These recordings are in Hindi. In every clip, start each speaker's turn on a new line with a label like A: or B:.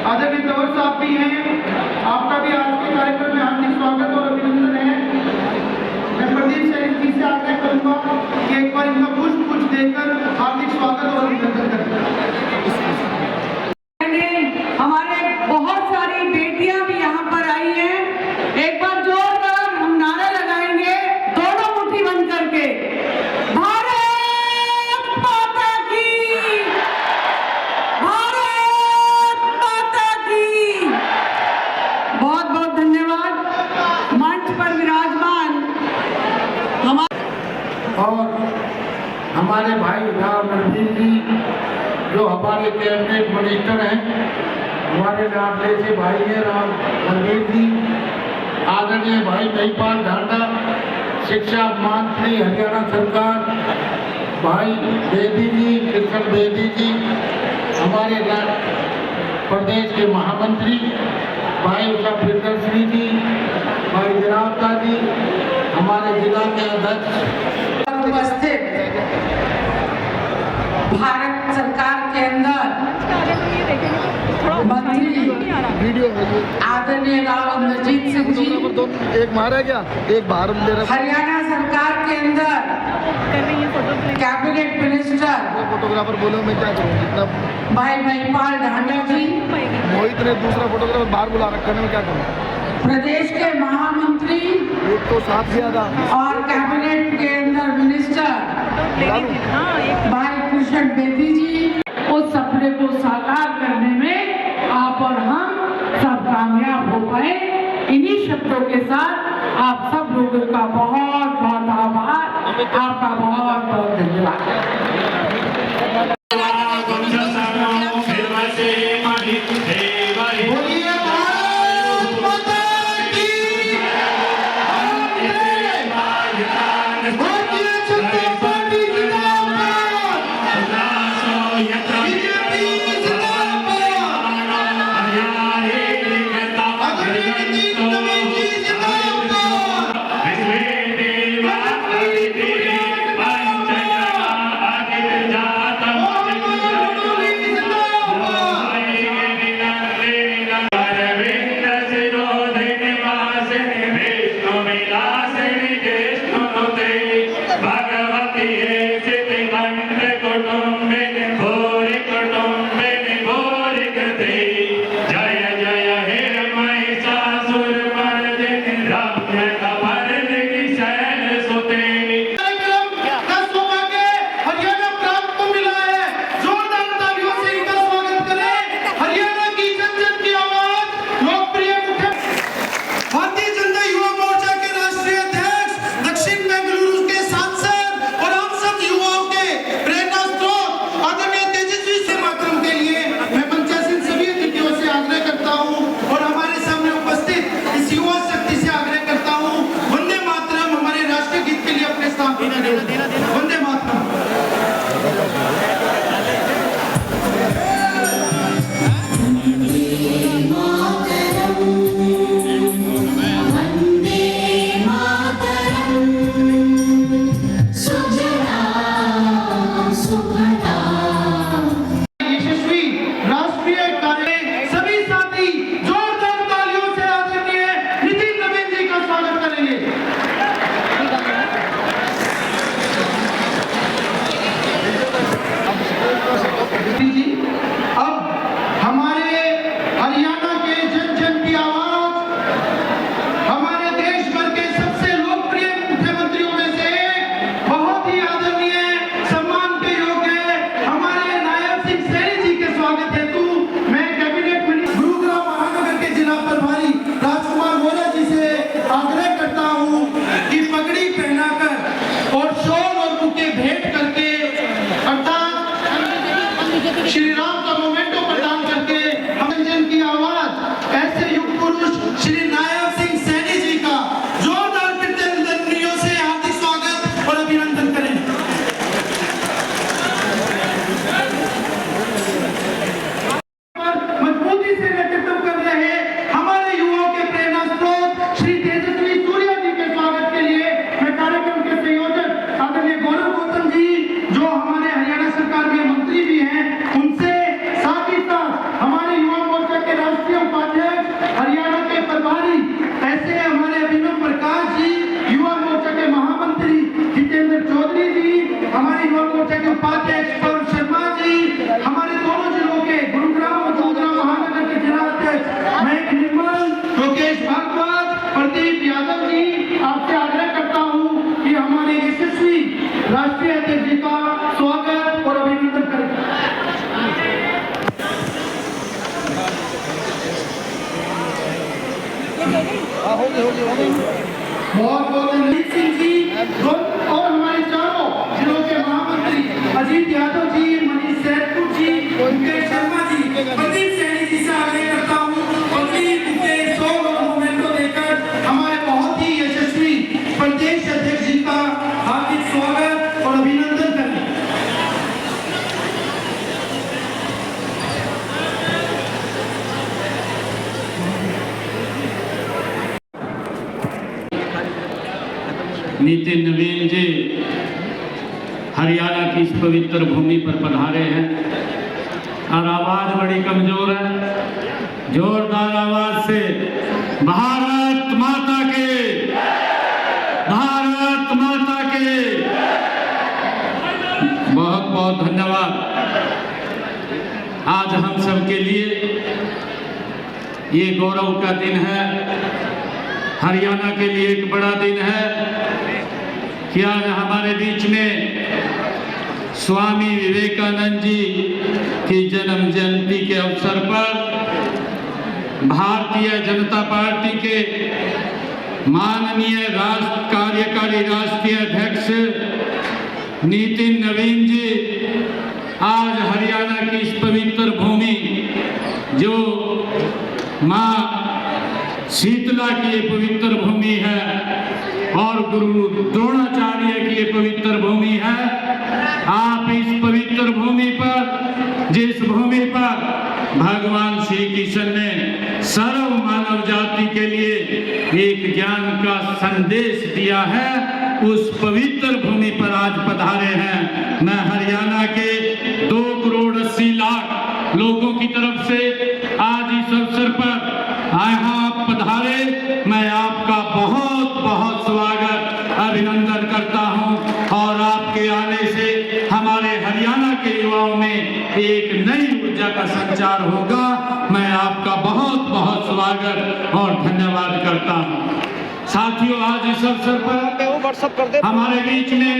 A: आदरणीय तंवर साहब भी हैं, आपका भी आज के कार्यक्रम में हार्दिक स्वागत और अभिनंदन है। मैं प्रदीप सैनिक जी से आग्रह करूंगा कि एक बार इनका पुष्प कुछ देकर हार्दिक स्वागत और अभिनंदन करें।
B: हमारे बहुत सारी बेटियां भी यहाँ पर आई हैं। एक बार जोरदार हम नारा लगाएंगे, दोनों मुट्ठी बंद करके, भारत माता की, भारत माता की। बहुत बहुत धन्यवाद। मंच पर विराजमान
C: हमारे भाई राम रणवीर जी जो हमारे कैबिनेट मिनिस्टर हैं, हमारे लाडले से भाई हैं राम रणवीर जी, आदरणीय भाई महिपाल ढांडा शिक्षा मंत्री हरियाणा सरकार, भाई बेदी जी कृष्ण बेदी जी हमारे प्रदेश के महामंत्री, भाई उषा प्रियदर्शनी जी, भाई जनावता जी हमारे जिला के अध्यक्ष,
B: उपस्थित भारत सरकार के अंदर मंत्री आदरणीय राव इंद्रजीत सिंह जी,
D: एक मारा क्या एक बाहर ले रहा,
B: हरियाणा सरकार के अंदर कैबिनेट मिनिस्टर
D: फोटोग्राफर बोलो मैं क्या करूँ, जितना
B: भाई महिपाल ढांडा जी,
D: मोहित ने दूसरा फोटोग्राफर बाहर बुला रखा है, मैं क्या करूँ।
B: प्रदेश के महामंत्री
D: एक तो साथ ज्यादा
B: और कैबिनेट के अंदर मिनिस्टर भाई कृष्ण बेदी जी, उस सपने को साकार करने में आप और हम सब कामयाब हो पाए। इन्हीं शब्दों के साथ आप सब लोगों का बहुत बहुत आभार, आपका बहुत बहुत धन्यवाद।
A: श्री राम का मोमेंटो प्रदान करके हम जन की आवाज ऐसे युग पुरुष श्री नायब सिंह सैनी जी का जोरदार ध्वनियों से हार्दिक स्वागत और अभिनंदन करें। मजबूती से नेतृत्व कर रहे हमारे युवाओं के प्रेरणा स्रोत श्री तेजस्वी सूर्या जी के स्वागत के लिए मैं कार्यक्रम के संयोजक आदरणीय गौरव गौतम जी जो हमारे हरियाणा सरकार के मंत्री भी हैं उनसे साथ ही साथ हमारे युवा मोर्चा के बहुत बहुत रणजीत सिंह जी और हमारे चारों जिलों के महामंत्री अजीत यादव जी, मनीष सैदपुर जी, मुकेश शर्मा जी, प्रदीप सैनी जी से आग्रह करता हूँ प्रदीप मुकेश और मूवमेंट को लेकर हमारे बहुत ही यशस्वी प्रदेश अध्यक्ष जी का हार्दिक स्वागत और अभिनंदन करें।
E: नितिन नवीन जी हरियाणा की इस पवित्र भूमि पर पधारे हैं और आवाज बड़ी कमजोर है। जोरदार आवाज से भारत माता के, भारत माता के। बहुत बहुत धन्यवाद। आज हम सब के लिए ये गौरव का दिन है, हरियाणा के लिए एक बड़ा दिन है कि आज हमारे बीच में स्वामी विवेकानंद जी की जन्म जयंती के अवसर पर भारतीय जनता पार्टी के माननीय कार्यकारी राष्ट्रीय अध्यक्ष नितिन नवीन जी आज हरियाणा की इस पवित्र भूमि जो मां शीतला की ये पवित्र भूमि है और गुरु द्रोणाचार्य की ये पवित्र भूमि है, आप इस पवित्र भूमि पर, जिस भूमि पर भगवान श्री कृष्ण ने सर्व मानव जाति के लिए एक ज्ञान का संदेश दिया है, उस पवित्र भूमि पर आज पधारे हैं। मैं हरियाणा के 2 करोड़ 80 लाख लोगों की तरफ से आज इस अवसर पर यहाँ पधारे, मैं आपका बहुत बहुत स्वागत अभिनंदन करता हूँ और आपके आने से हमारे हरियाणा के युवाओं में एक नई ऊर्जा का संचार होगा। मैं आपका बहुत बहुत स्वागत और धन्यवाद करता हूँ। साथियों, आज इस अवसर पर हमारे बीच में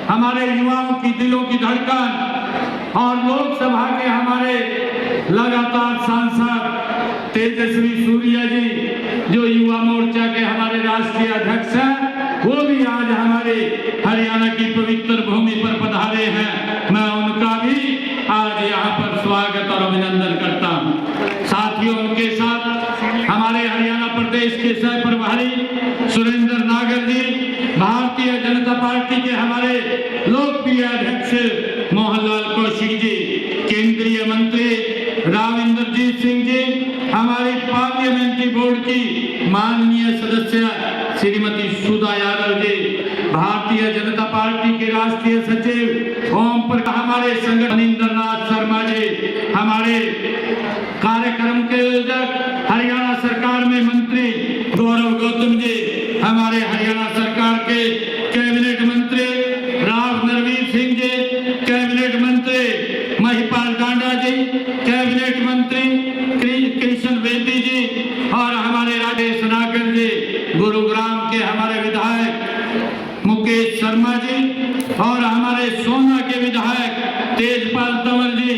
E: हमारे युवाओं की दिलों की धड़कन और लोकसभा के हमारे लगातार सांसद तेजस्वी सूर्या जी जो युवा मोर्चा के हमारे राष्ट्रीय अध्यक्ष हैं, वो भी आज हमारे हरियाणा की पवित्र भूमि पर पधारे हैं। मैं उनका भी आज यहाँ पर स्वागत और अभिनंदन करता हूँ। साथियों, उनके साथ हमारे हरियाणा प्रदेश के सह प्रभारी सुरेंद्र नागर जी, भारतीय जनता पार्टी के हमारे लोकप्रिय अध्यक्ष मोहनलाल कौशिक जी, केंद्रीय मंत्री राविंद्रजीत सिंह जी, हमारी पार्लियामेंट्री बोर्ड की माननीय सदस्य श्रीमती सुधा यादव जी, भारतीय जनता पार्टी के राष्ट्रीय सचिव ओम प्रकाश, हमारे संगठन इंद्रनाथ शर्मा जी, हमारे कार्यक्रम के आयोजक हरियाणा सरकार में मंत्री गौरव गौतम जी, हमारे हरियाणा सरकार के कैबिनेट मंत्री राव नरवीर सिंह जी, कैबिनेट मंत्री महिपाल डांडा जी, कैबिनेट मंत्री कृष्ण बेदी जी और हमारे राजेश नागर जी, गुरुग्राम के हमारे विधायक मुकेश शर्मा जी और हमारे सोना के विधायक तेजपाल तंवर जी,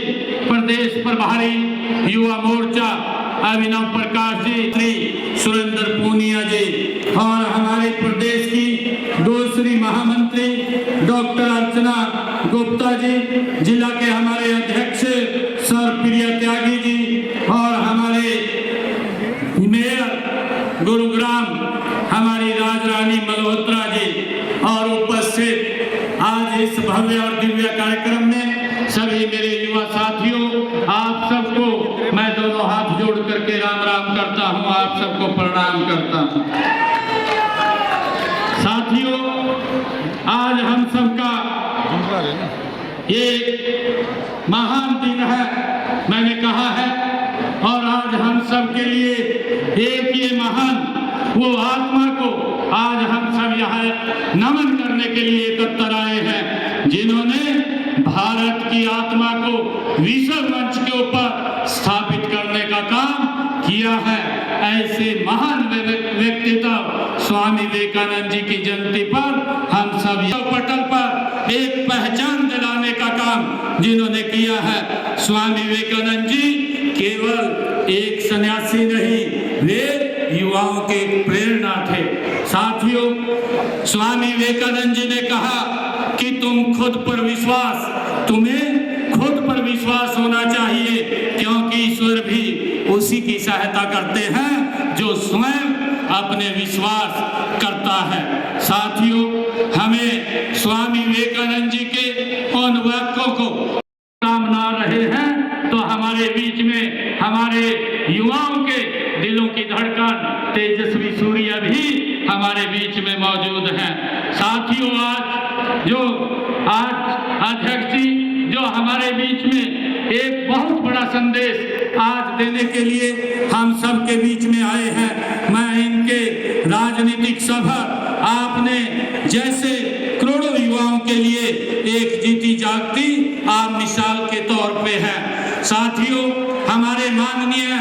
E: प्रदेश प्रभारी युवा मोर्चा अभिनव प्रकाश जी, सुरेंद्र पूनिया जी और हमारे प्रदेश की दूसरी महामंत्री डॉक्टर अर्चना गुप्ता जी, जिला के हमारे अध्यक्ष सर प्रिया त्यागी जी और हमारे मेयर गुरुग्राम हमारी राजरानी मल्होत्रा जी और उपस्थित आज इस भव्य और दिव्य कार्यक्रम में सभी मेरे युवा साथियों, आप सबको मैं दोनों हाथ जोड़ करके राम राम करता हूं, आप सबको प्रणाम करता हूं। साथियों, आज हम सबका ये महान दिन है, मैंने कहा है, और आज हम सब के लिए एक ये महान वो आत्मा को आज हम सब यहाँ नमन करने के लिए एकत्र आए हैं, जिन्होंने भारत की आत्मा को विश्व मंच के ऊपर स्थापित करने का काम किया है। ऐसे महान व्यक्तित्व स्वामी विवेकानंद जी की जयंती पर हम सब पटल पर एक पहचान दिलाने का काम जिन्होंने किया है। स्वामी विवेकानंद जी केवल एक सन्यासी नहीं, वे युवाओं के प्रेरणा थे। साथियों, स्वामी विवेकानंद जी ने कहा कि तुम्हें खुद पर विश्वास होना चाहिए, क्योंकि ईश्वर भी उसी की सहायता करते हैं जो स्वयं अपने विश्वास करता है। साथियों, हमें स्वामी विवेकानंद जी के उन वाक्यों को काम ना रहे हैं तो हमारे बीच में हमारे युवाओं के दिलों की धड़कन तेजस्वी सूर्य भी हमारे बीच में मौजूद हैं। साथियों, आज अध्यक्ष जी जो हमारे बीच में एक बहुत बड़ा संदेश आज देने के लिए हम सब के बीच में आए हैं, मैं इनके राजनीतिक सभा आपने जैसे करोड़ों युवाओं के लिए एक जीती जागती आप मिसाल के तौर पे है। साथियों, हमारे माननीय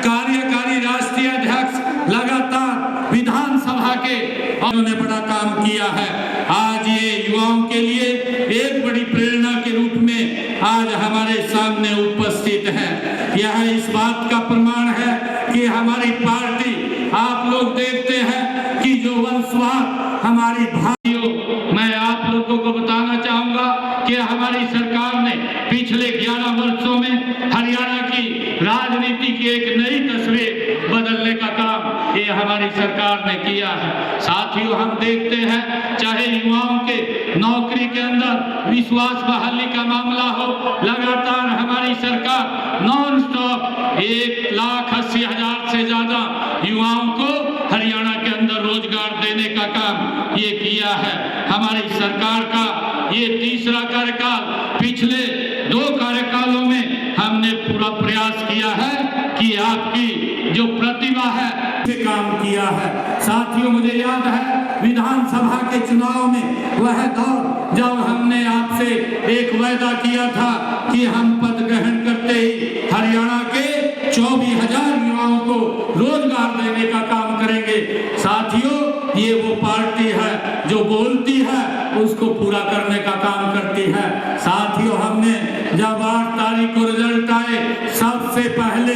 E: कार्यकारी राष्ट्रीय अध्यक्ष लगातार विधानसभा के उन्होंने बड़ा काम किया है। आज ये युवाओं के लिए एक बड़ी प्रेरणा के रूप में आज हमारे सामने उपस्थित है। यह इस बात का प्रमाण है कि हमारी पार्टी, आप लोग देखते हैं कि जो वंशवाद हमारी भाइयों, मैं आप लोगों को बताना चाहूंगा कि हमारी सरकार ने पिछले 11 वर्षों में हरियाणा की राजनीति की एक नई तस्वीर बदलने का काम ये हमारी सरकार ने किया है। साथियों, हम देखते हैं चाहे युवाओं के नौकरी के अंदर विश्वास बहाली का मामला हो, लगातार हमारी सरकार नॉन स्टॉप 1,80,000 से ज्यादा युवाओं को हरियाणा के अंदर रोजगार देने का काम ये किया है। हमारी सरकार का ये तीसरा कार्यकाल, पिछले 2 कार्यकालों में हमने पूरा प्रयास किया है कि आपकी जो प्रतिभा है से काम किया है। साथियों, मुझे याद है विधानसभा के चुनाव में वह दौर जब हमने आपसे एक वायदा किया था कि हम पद ग्रहण करते ही हरियाणा के 24,000 युवाओं को रोजगार देने का काम करेंगे। साथियों, ये वो पार्टी है जो बोलती है उसको पूरा करने का काम करती है। साथियों, हमने जब 8 तारीख को रिजल्ट आए, सबसे पहले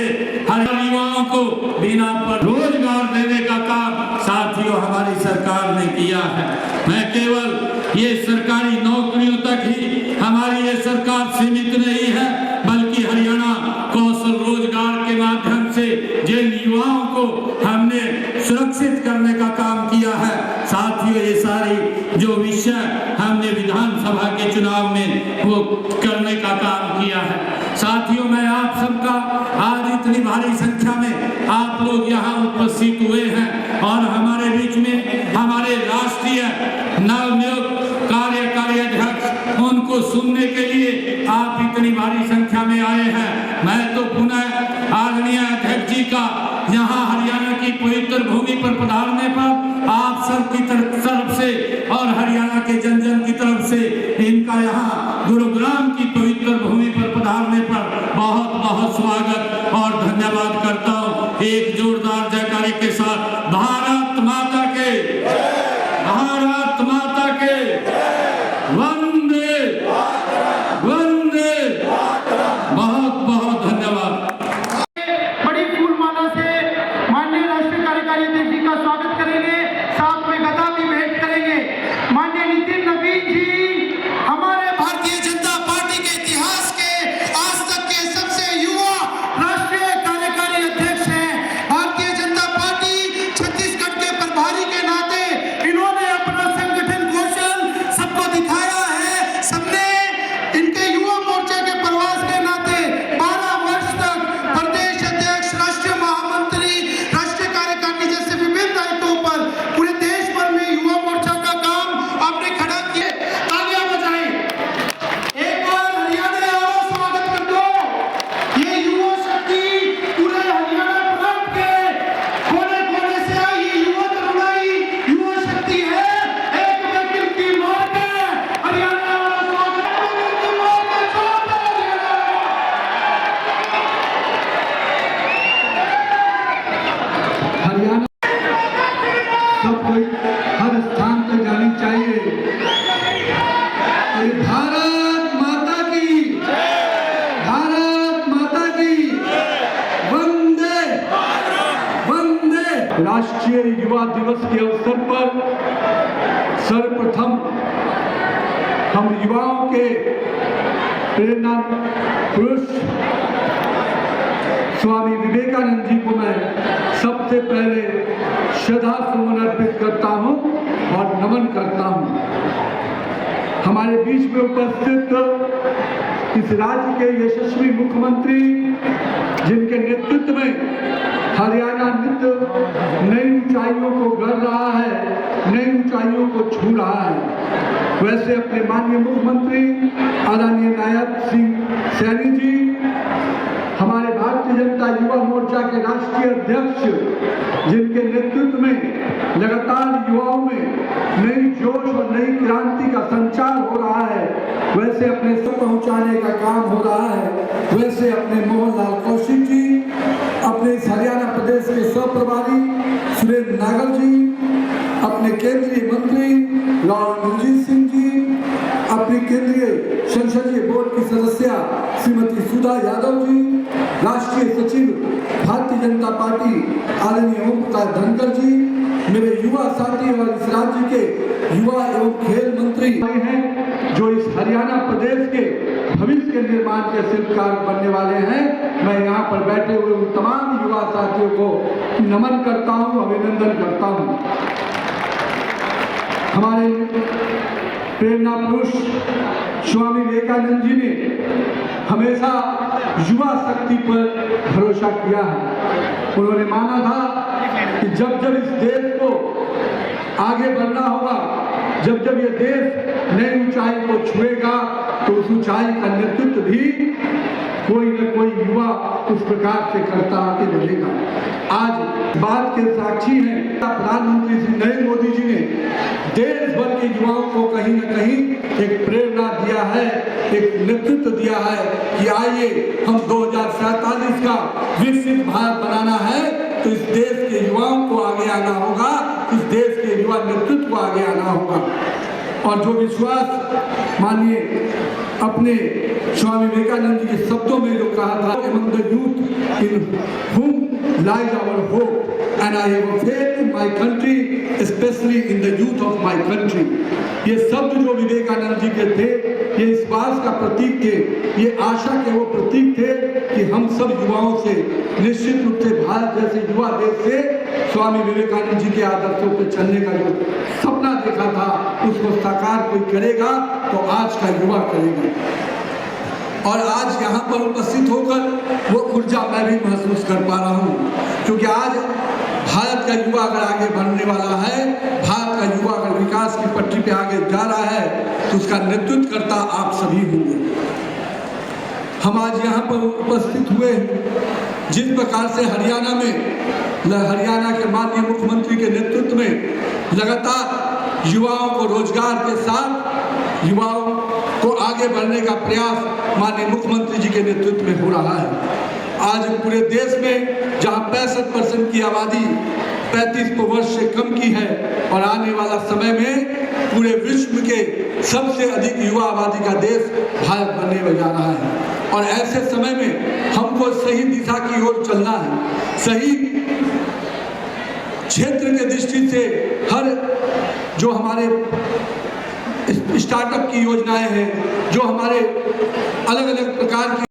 E: हर युवाओं को बिना पर रोजगार देने का काम साथियों हमारी सरकार ने किया है। मैं केवल ये सरकारी नौकरियों तक ही हमारी ये सरकार सीमित नहीं है, बल्कि हरियाणा कौशल रोजगार के माध्यम से जिन युवाओं को हमने सुरक्षित करने का काम किया है। साथियों, ये सारी जो विषय हमने विधानसभा के चुनाव में वो करने का काम किया है। साथियों, मैं आप सबका आज इतनी भारी संख्या में आप लोग यहाँ उपस्थित हुए हैं और हमारे बीच में हमारे राष्ट्रीय नवनियुक्त कार्यकारी अध्यक्ष, उनको सुनने के लिए आप इतनी भारी संख्या में आए हैं। मैं तो पुनः आदरणीय अध्यक्ष जी का यहाँ हरियाणा की पवित्र भूमि पर पधारने पर आप सब की तरफ से और हरियाणा के जन जन की तरफ से इनका यहाँ गुरुग्राम की पवित्र भूमि पर पधारने पर बहुत बहुत स्वागत और धन्यवाद करता हूँ। एक जोरदार जयकारे के साथ भारत माता के, भारत माता के, वंदे वंदे। बहुत बहुत धन्यवाद।
A: बड़ी फूलमाला से माननीय राष्ट्रीय कार्यकारी अध्यक्ष जी का स्वागत करेंगे, साथ में गदा भी भेंट करेंगे। माननीय नितिन नवीन जी हमारे भारतीय जनता पार्टी के इतिहास के आज तक के सबसे युवा राष्ट्रीय कार्यकारी अध्यक्ष हैं। भारतीय जनता पार्टी छत्तीसगढ़ के प्रभारी
F: राष्ट्रीय युवा दिवस के अवसर पर सर्वप्रथम हम युवाओं के प्रेरणा पुरुष स्वामी विवेकानंद जी को मैं सबसे पहले श्रद्धा सुमन अर्पित करता हूं और नमन करता हूं। हमारे बीच में उपस्थित इस राज्य के यशस्वी मुख्यमंत्री जिनके नेतृत्व में हरियाणा नित्य नई ऊंचाइयों को गढ़ रहा है, नई ऊंचाइयों को छू रहा है, वैसे अपने माननीय मुख्यमंत्री आदरणीय नायब सिंह सैनी जी, हमारे भारतीय जनता युवा मोर्चा के राष्ट्रीय अध्यक्ष जिनके नेतृत्व में लगातार युवाओं में नई जोश और नई क्रांति का संचार हो रहा है, वैसे अपने सब पहुंचाने का काम हो रहा है, वैसे अपने मोहन लाल कौशिक जी, अपने इस हरियाणा प्रदेश के सह प्रभारी सुरेंद्र नागर जी, अपने केंद्रीय मंत्री राव रणजीत सिंह जी, अपनी केंद्रीय संसदीय बोर्ड की सदस्य श्रीमती सुधा यादव जी, राष्ट्रीय सचिव भारतीय जनता पार्टी आदरणीय ओम प्रकाश धनखड़ जी, मेरे युवा साथी और इस राज्य के युवा एवं खेल मंत्री हैं जो इस हरियाणा प्रदेश के भविष्य के निर्माण के शिल्पकार बनने वाले हैं। मैं यहाँ पर बैठे हुए उन तमाम युवा साथियों को नमन करता हूँ, अभिनंदन करता हूँ। हमारे प्रेरणा पुरुष स्वामी विवेकानंद जी ने हमेशा युवा शक्ति पर भरोसा किया है। उन्होंने माना था कि जब जब इस देश को आगे बढ़ना होगा, जब जब ये देश नई ऊंचाई को छुएगा तो उस ऊंचाई का नेतृत्व भी कोई न कोई युवा उस प्रकार से करता आगे बढ़ेगा। आज बात के साक्षी हैं प्रधानमंत्री श्री नरेंद्र मोदी जी ने देश भर के युवाओं को कहीं न कहीं एक प्रेरणा दिया है, एक नेतृत्व दिया है कि आइए हम 2047 का विकसित भारत बनाना है तो इस देश के युवाओं को आगे आना होगा, इस देश के युवा नेतृत्व को आगे आना होगा। और जो विश्वास मानिए अपने स्वामी विवेकानंद जी के शब्दों में जो कहा था, among the youth in whom lies our hope and I have a faith in my country, especially in the youth of my country। ये शब्द जो विवेकानंद जी के थे, ये इस बात का प्रतीक थे, ये आशा के वो प्रतीक थे कि हम सब युवाओं से निश्चित रूप से भारत जैसे युवा देश से स्वामी विवेकानंद जी के आदर्शों पर चलने का जो सपना देखा था उसको साकार कोई करेगा तो आज का युवा करेगा। और आज यहाँ पर उपस्थित होकर वो ऊर्जा मैं भी महसूस कर पा रहा हूँ, क्योंकि आज भारत का युवा अगर आगे बढ़ने वाला है, भारत का युवा अगर विकास की पटरी पे आगे जा रहा है तो उसका नेतृत्व करता आप सभी होंगे। हम आज यहाँ पर उपस्थित हुए जिस प्रकार से हरियाणा के माननीय मुख्यमंत्री के नेतृत्व में लगातार युवाओं को रोजगार के साथ युवाओं को आगे बढ़ने का प्रयास माननीय मुख्यमंत्री जी के नेतृत्व में हो रहा है। आज पूरे देश में जहां 65% की आबादी 35 वर्ष से कम की है और आने वाला समय में पूरे विश्व के सबसे अधिक युवा आबादी का देश भारत बनने में जा रहा है। और ऐसे समय में हमको सही दिशा की ओर चलना है, सही क्षेत्र के दृष्टि से हर जो हमारे स्टार्टअप की योजनाएं हैं, जो हमारे अलग अलग प्रकार की